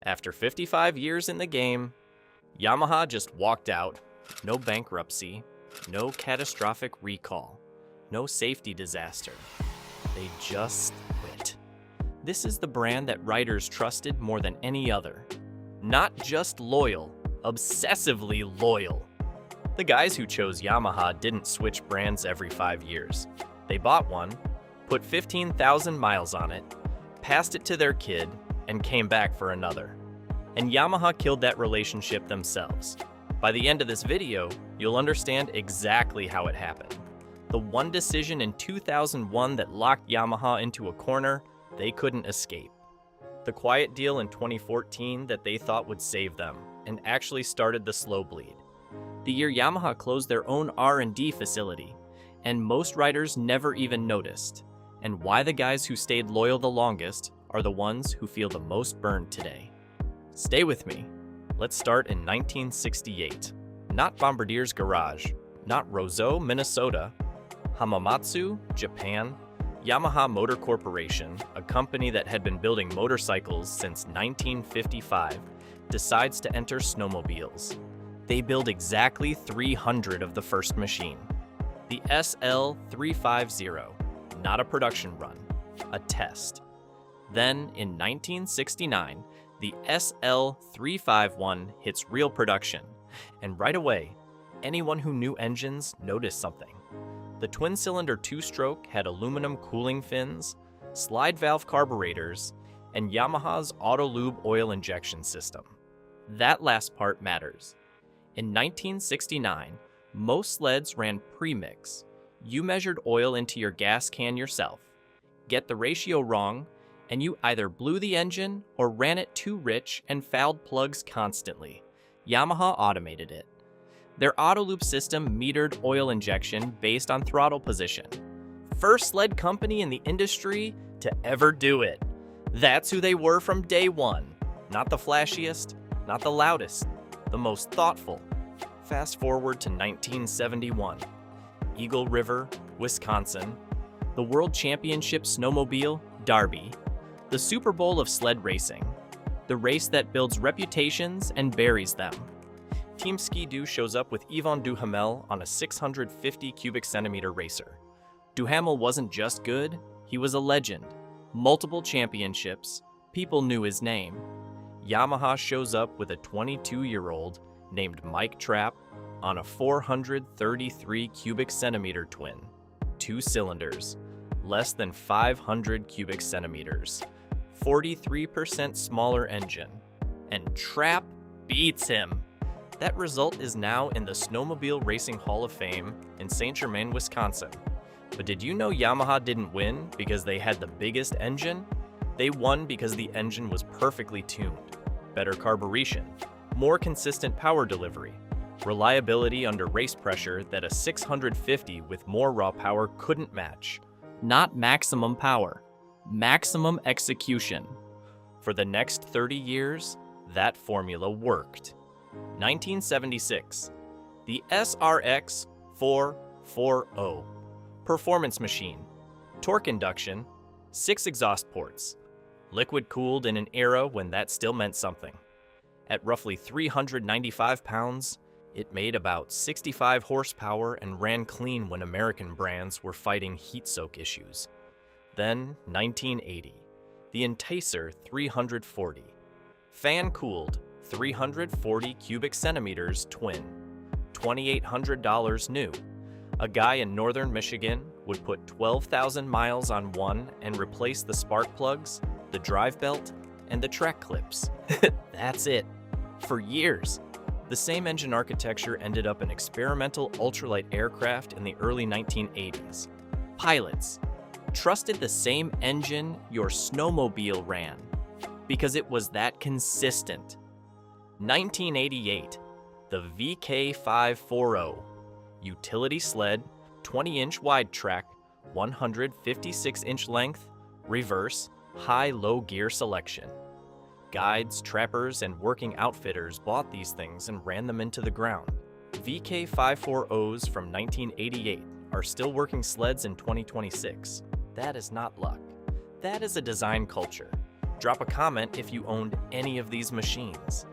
After 55 years in the game, Yamaha just walked out. No bankruptcy, no catastrophic recall, no safety disaster. They just quit. This is the brand that riders trusted more than any other. Not just loyal, obsessively loyal. The guys who chose Yamaha didn't switch brands every 5 years. They bought one, put 15,000 miles on it, passed it to their kid, and came back for another. And Yamaha killed that relationship themselves. By the end of this video, you'll understand exactly how it happened. The one decision in 2001 that locked Yamaha into a corner they couldn't escape. The quiet deal in 2014 that they thought would save them, and actually started the slow bleed. The year Yamaha closed their own R&D facility, and most riders never even noticed, and why the guys who stayed loyal the longest are the ones who feel the most burned today. Stay with me. Let's start in 1968. Not Bombardier's garage, not Roseau, Minnesota, Hamamatsu, Japan, Yamaha Motor Corporation, a company that had been building motorcycles since 1955, decides to enter snowmobiles. They build exactly 300 of the first machine. The SL350, not a production run, a test. Then, in 1969, the SL351 hits real production, and right away, anyone who knew engines noticed something. The twin-cylinder two-stroke had aluminum cooling fins, slide valve carburetors, and Yamaha's auto-lube oil injection system. That last part matters. In 1969, most sleds ran premix. You measured oil into your gas can yourself. Get the ratio wrong, and you either blew the engine or ran it too rich and fouled plugs constantly. Yamaha automated it. Their auto-loop system metered oil injection based on throttle position. First sled company in the industry to ever do it. That's who they were from day one. Not the flashiest, not the loudest, the most thoughtful. Fast forward to 1971. Eagle River, Wisconsin. The World Championship Snowmobile, Derby. The Super Bowl of sled racing. The race that builds reputations and buries them. Team Ski-Doo shows up with Yvon Duhamel on a 650 cubic centimeter racer. Duhamel wasn't just good, he was a legend. Multiple championships, people knew his name. Yamaha shows up with a 22-year-old named Mike Trapp on a 433 cubic centimeter twin. 2 cylinders, less than 500 cubic centimeters, 43% smaller engine, and Trapp beats him. That result is now in the Snowmobile Racing Hall of Fame in Saint Germain, Wisconsin. But did you know Yamaha didn't win because they had the biggest engine? They won because the engine was perfectly tuned. Better carburation, more consistent power delivery, reliability under race pressure that a 650 with more raw power couldn't match. Not maximum power, maximum execution. For the next 30 years, that formula worked. 1976, the SRX 440, performance machine, torque induction, 6 exhaust ports, liquid-cooled in an era when that still meant something. At roughly 395 pounds, it made about 65 horsepower and ran clean when American brands were fighting heat soak issues. Then, 1980, the Enticer 340, fan-cooled, 340 cubic centimeters twin, $2,800 new. A guy in northern Michigan would put 12,000 miles on one and replace the spark plugs, the drive belt, and the track clips. That's it. For years. The same engine architecture ended up in experimental ultralight aircraft in the early 1980s. Pilots trusted the same engine your snowmobile ran because it was that consistent. 1988, the VK540, utility sled, 20-inch wide track, 156-inch length, reverse, high-low gear selection. Guides, trappers, and working outfitters bought these things and ran them into the ground. VK540s from 1988 are still working sleds in 2026. That is not luck. That is a design culture. Drop a comment if you owned any of these machines.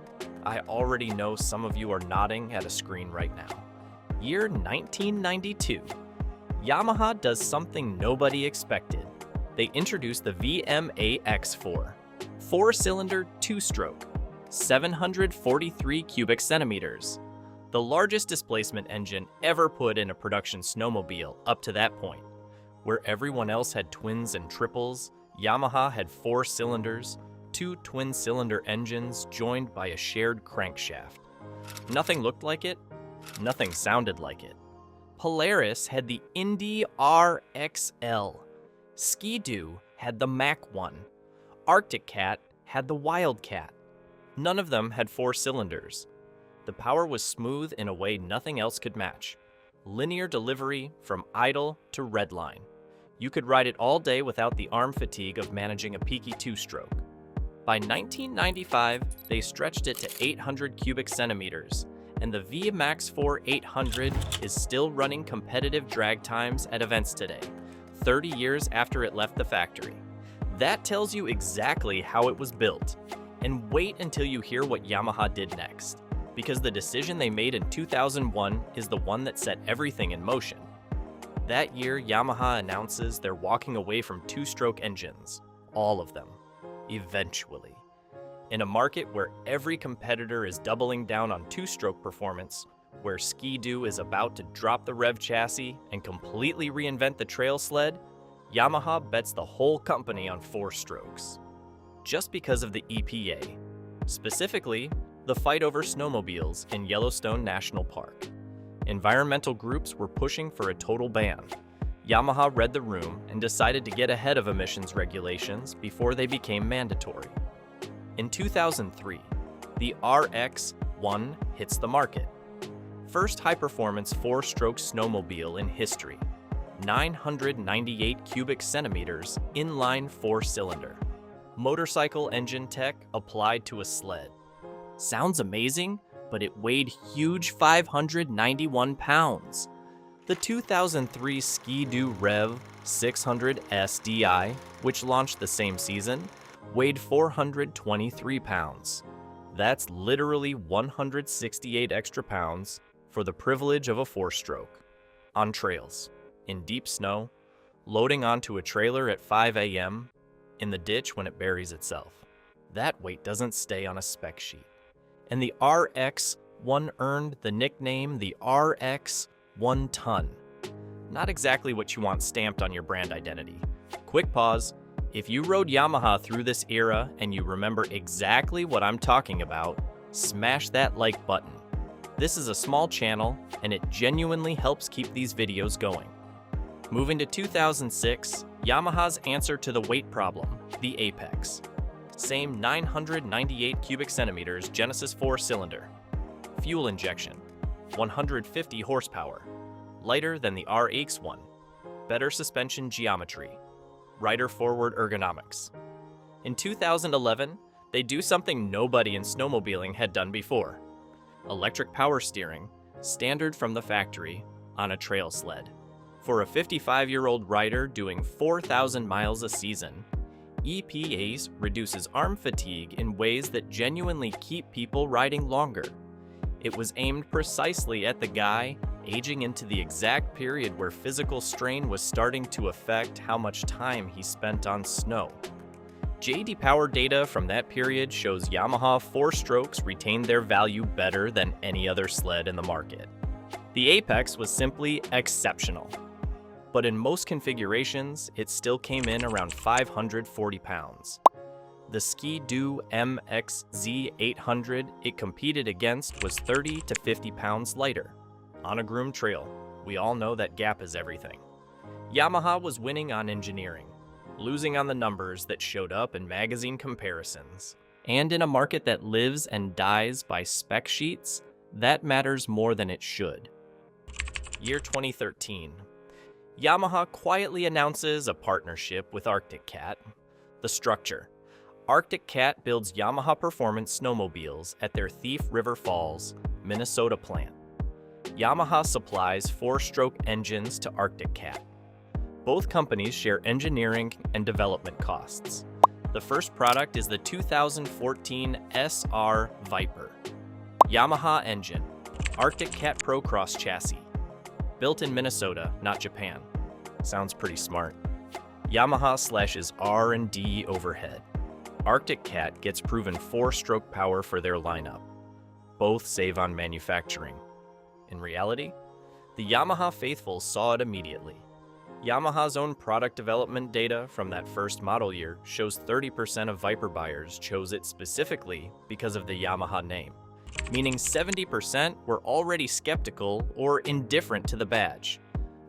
I already know some of you are nodding at a screen right now. Year 1992. Yamaha does something nobody expected. They introduced the VMA X4, 4-cylinder 2-stroke, 743 cubic centimeters, the largest displacement engine ever put in a production snowmobile up to that point. Where everyone else had twins and triples, Yamaha had 4 cylinders, 2 twin-cylinder engines joined by a shared crankshaft. Nothing looked like it, nothing sounded like it. Polaris had the Indy RXL. Ski-Doo had the Mach 1. Arctic Cat had the Wildcat. None of them had 4 cylinders. The power was smooth in a way nothing else could match. Linear delivery from idle to redline. You could ride it all day without the arm fatigue of managing a peaky 2-stroke. By 1995, they stretched it to 800 cubic centimeters, and the VMAX 4 800 is still running competitive drag times at events today, 30 years after it left the factory. That tells you exactly how it was built. And wait until you hear what Yamaha did next, because the decision they made in 2001 is the one that set everything in motion. That year, Yamaha announces they're walking away from 2-stroke engines, all of them, eventually. In a market where every competitor is doubling down on 2-stroke performance, where Ski-Doo is about to drop the rev chassis and completely reinvent the trail sled, Yamaha bets the whole company on 4 strokes. Just because of the EPA, specifically the fight over snowmobiles in Yellowstone National Park. Environmental groups were pushing for a total ban. Yamaha read the room and decided to get ahead of emissions regulations before they became mandatory. In 2003, the RX-1 hits the market. First high-performance 4-stroke snowmobile in history. 998 cubic centimeters, inline 4-cylinder. Motorcycle engine tech applied to a sled. Sounds amazing, but it weighed huge 591 pounds. The 2003 Ski-Doo Rev 600 SDI, which launched the same season, weighed 423 pounds. That's literally 168 extra pounds for the privilege of a 4-stroke. On trails, in deep snow, loading onto a trailer at 5 a.m., in the ditch when it buries itself. That weight doesn't stay on a spec sheet. And the RX-1 earned the nickname the RX-1 ton. Not exactly what you want stamped on your brand identity. Quick pause. If you rode Yamaha through this era and you remember exactly what I'm talking about, smash that like button. This is a small channel and it genuinely helps keep these videos going. Moving to 2006, Yamaha's answer to the weight problem, the Apex. Same 998 cubic centimeters Genesis 4-cylinder. Fuel injection, 150 horsepower. Lighter than the RX-1. Better suspension geometry. Rider forward ergonomics. In 2011, they do something nobody in snowmobiling had done before. Electric power steering, standard from the factory, on a trail sled. For a 55-year-old rider doing 4,000 miles a season, EPA reduces arm fatigue in ways that genuinely keep people riding longer. It was aimed precisely at the guy aging into the exact period where physical strain was starting to affect how much time he spent on snow. JD Power data from that period shows Yamaha 4-strokes retained their value better than any other sled in the market. The Apex was simply exceptional. But in most configurations, it still came in around 540 pounds. The Ski-Doo MXZ 800 it competed against was 30 to 50 pounds lighter. On a groomed trail, we all know that gap is everything. Yamaha was winning on engineering, losing on the numbers that showed up in magazine comparisons. And in a market that lives and dies by spec sheets, that matters more than it should. Year 2013. Yamaha quietly announces a partnership with Arctic Cat. The structure. Arctic Cat builds Yamaha performance snowmobiles at their Thief River Falls, Minnesota plant. Yamaha supplies 4-stroke engines to Arctic Cat. Both companies share engineering and development costs. The first product is the 2014 SR Viper. Yamaha engine, Arctic Cat Pro Cross chassis. Built in Minnesota, not Japan. Sounds pretty smart. Yamaha slashes R&D overhead. Arctic Cat gets proven 4-stroke power for their lineup. Both save on manufacturing. In reality, the Yamaha faithful saw it immediately. Yamaha's own product development data from that first model year shows 30% of Viper buyers chose it specifically because of the Yamaha name, meaning 70% were already skeptical or indifferent to the badge.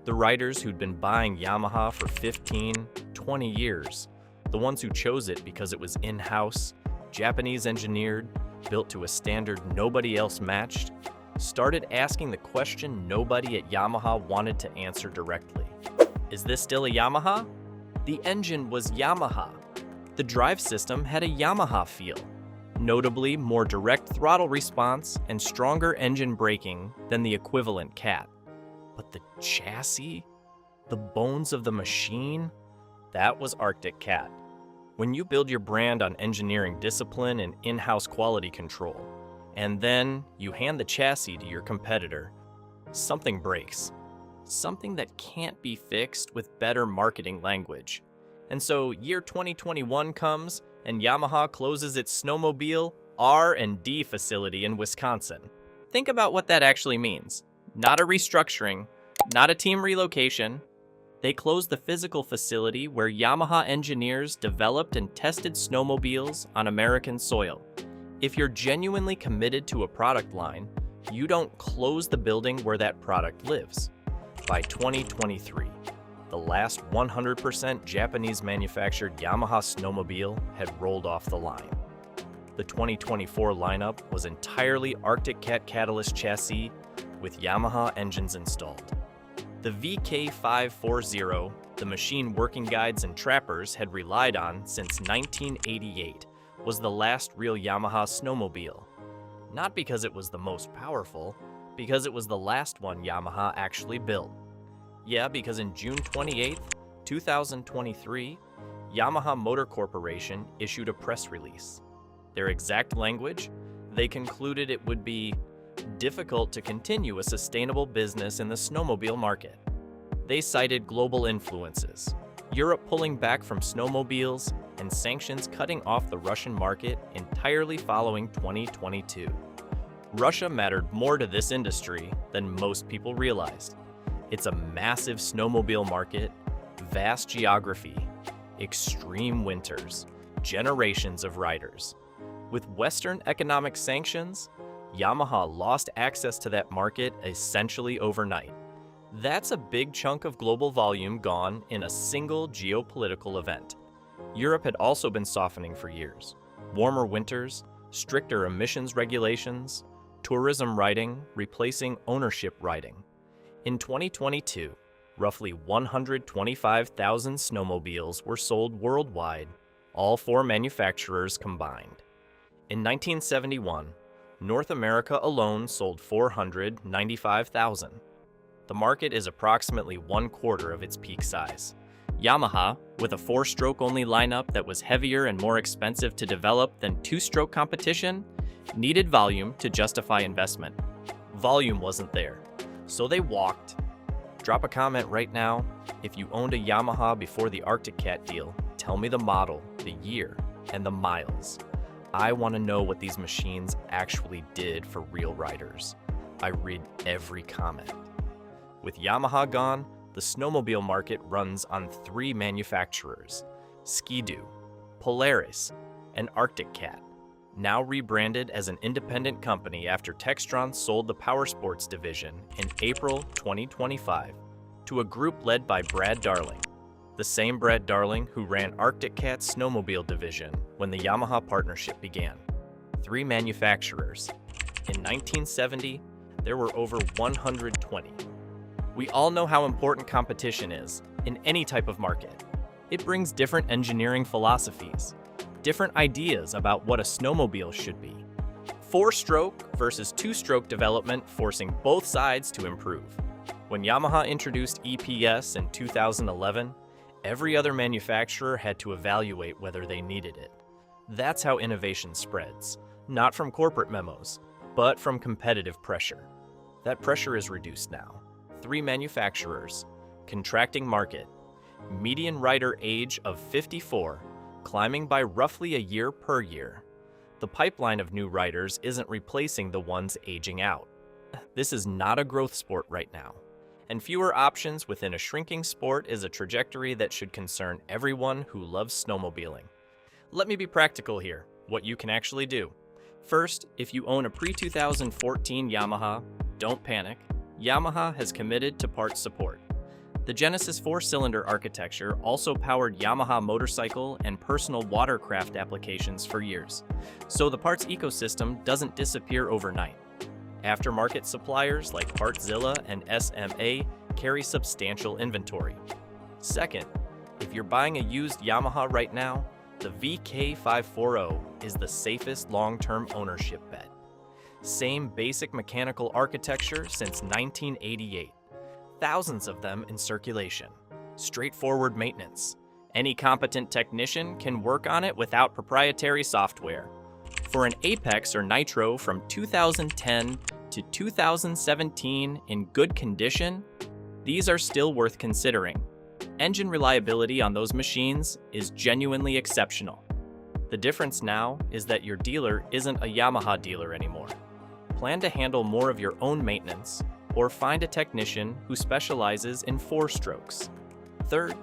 The riders who'd been buying Yamaha for 15, 20 years, the ones who chose it because it was in-house, Japanese engineered, built to a standard nobody else matched, started asking the question nobody at Yamaha wanted to answer directly. Is this still a Yamaha? The engine was Yamaha. The drive system had a Yamaha feel, notably more direct throttle response and stronger engine braking than the equivalent Cat. But the chassis? The bones of the machine? That was Arctic Cat. When you build your brand on engineering discipline and in-house quality control, and then you hand the chassis to your competitor, something breaks. Something that can't be fixed with better marketing language. And so year 2021 comes and Yamaha closes its snowmobile R&D facility in Wisconsin. Think about what that actually means. Not a restructuring, not a team relocation. They closed the physical facility where Yamaha engineers developed and tested snowmobiles on American soil. If you're genuinely committed to a product line, you don't close the building where that product lives. By 2023, the last 100% Japanese-manufactured Yamaha snowmobile had rolled off the line. The 2024 lineup was entirely Arctic Cat Catalyst chassis with Yamaha engines installed. The VK540, the machine working guides and trappers had relied on since 1988, was the last real Yamaha snowmobile. Not because it was the most powerful, because it was the last one Yamaha actually built. Yeah, because in June 28, 2023, Yamaha Motor Corporation issued a press release. Their exact language, they concluded it would be difficult to continue a sustainable business in the snowmobile market. They cited global influences, Europe pulling back from snowmobiles, and sanctions cutting off the Russian market entirely following 2022. Russia mattered more to this industry than most people realized. It's a massive snowmobile market, vast geography, extreme winters, generations of riders. With Western economic sanctions, Yamaha lost access to that market essentially overnight. That's a big chunk of global volume gone in a single geopolitical event. Europe had also been softening for years. Warmer winters, stricter emissions regulations, tourism riding replacing ownership riding. In 2022, roughly 125,000 snowmobiles were sold worldwide, all 4 manufacturers combined. In 1971, North America alone sold 495,000. The market is approximately 1/4 of its peak size. Yamaha, with a 4-stroke only lineup that was heavier and more expensive to develop than 2-stroke competition, needed volume to justify investment. Volume wasn't there, so they walked. Drop a comment right now. If you owned a Yamaha before the Arctic Cat deal, tell me the model, the year, and the miles. I want to know what these machines actually did for real riders. I read every comment. With Yamaha gone, the snowmobile market runs on 3 manufacturers: Ski-Doo, Polaris, and Arctic Cat, now rebranded as an independent company after Textron sold the Powersports division in April 2025 to a group led by Brad Darling, the same Brad Darling who ran Arctic Cat's snowmobile division when the Yamaha partnership began. 3 manufacturers. In 1970, there were over 120. We all know how important competition is in any type of market. It brings different engineering philosophies, different ideas about what a snowmobile should be. 4-stroke versus 2-stroke development forcing both sides to improve. When Yamaha introduced EPS in 2011, Every other manufacturer had to evaluate whether they needed it. That's how innovation spreads, not from corporate memos, but from competitive pressure. That pressure is reduced now. 3 manufacturers, contracting market, median rider age of 54, climbing by roughly a year per year. The pipeline of new riders isn't replacing the ones aging out. This is not a growth sport right now. And fewer options within a shrinking sport is a trajectory that should concern everyone who loves snowmobiling. Let me be practical here, what you can actually do. First, if you own a pre-2014 Yamaha, don't panic. Yamaha has committed to parts support. The Genesis 4-cylinder architecture also powered Yamaha motorcycle and personal watercraft applications for years, so the parts ecosystem doesn't disappear overnight. Aftermarket suppliers like Partzilla and SMA carry substantial inventory. Second, if you're buying a used Yamaha right now, the VK540 is the safest long-term ownership bet. Same basic mechanical architecture since 1988. Thousands of them in circulation. Straightforward maintenance. Any competent technician can work on it without proprietary software. For an Apex or Nitro from 2010 to 2017 in good condition, these are still worth considering. Engine reliability on those machines is genuinely exceptional. The difference now is that your dealer isn't a Yamaha dealer anymore. Plan to handle more of your own maintenance, or find a technician who specializes in 4-strokes. Third,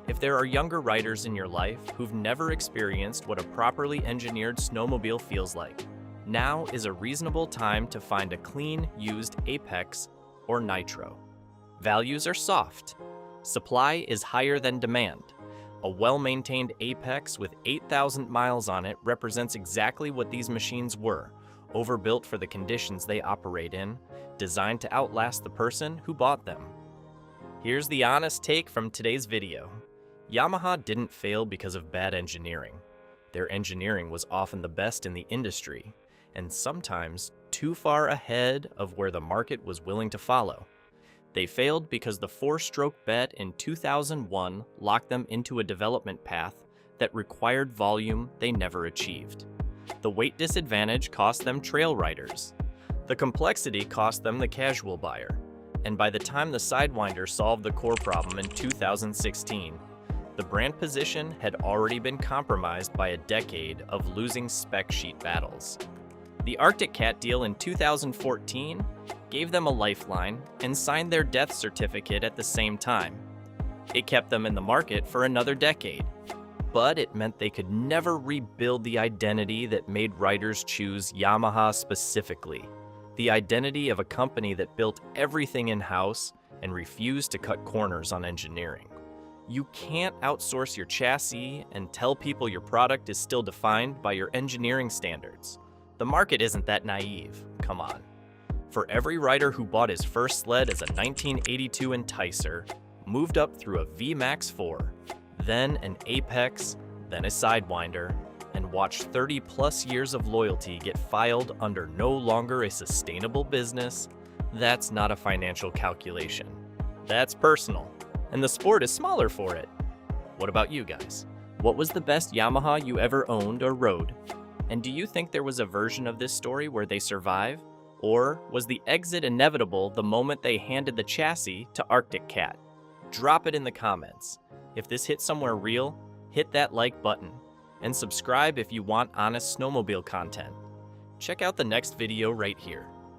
if there are younger riders in your life who've never experienced what a properly engineered snowmobile feels like, now is a reasonable time to find a clean, used Apex or Nitro. Values are soft. Supply is higher than demand. A well-maintained Apex with 8,000 miles on it represents exactly what these machines were, overbuilt for the conditions they operate in, designed to outlast the person who bought them. Here's the honest take from today's video. Yamaha didn't fail because of bad engineering. Their engineering was often the best in the industry, and sometimes too far ahead of where the market was willing to follow. They failed because the 4-stroke bet in 2001 locked them into a development path that required volume they never achieved. The weight disadvantage cost them trail riders. The complexity cost them the casual buyer. And by the time the Sidewinder solved the core problem in 2016, the brand position had already been compromised by a decade of losing spec sheet battles. The Arctic Cat deal in 2014 gave them a lifeline and signed their death certificate at the same time. It kept them in the market for another decade. But it meant they could never rebuild the identity that made riders choose Yamaha specifically. The identity of a company that built everything in-house and refused to cut corners on engineering. You can't outsource your chassis and tell people your product is still defined by your engineering standards. The market isn't that naive, come on. For every rider who bought his first sled as a 1982 Enticer, moved up through a VMAX 4, then an Apex, then a Sidewinder, and watched 30+ years of loyalty get filed under no longer a sustainable business, that's not a financial calculation. That's personal, and the sport is smaller for it. What about you guys? What was the best Yamaha you ever owned or rode? And do you think there was a version of this story where they survive? Or was the exit inevitable the moment they handed the chassis to Arctic Cat? Drop it in the comments. If this hit somewhere real, hit that like button. And subscribe if you want honest snowmobile content. Check out the next video right here.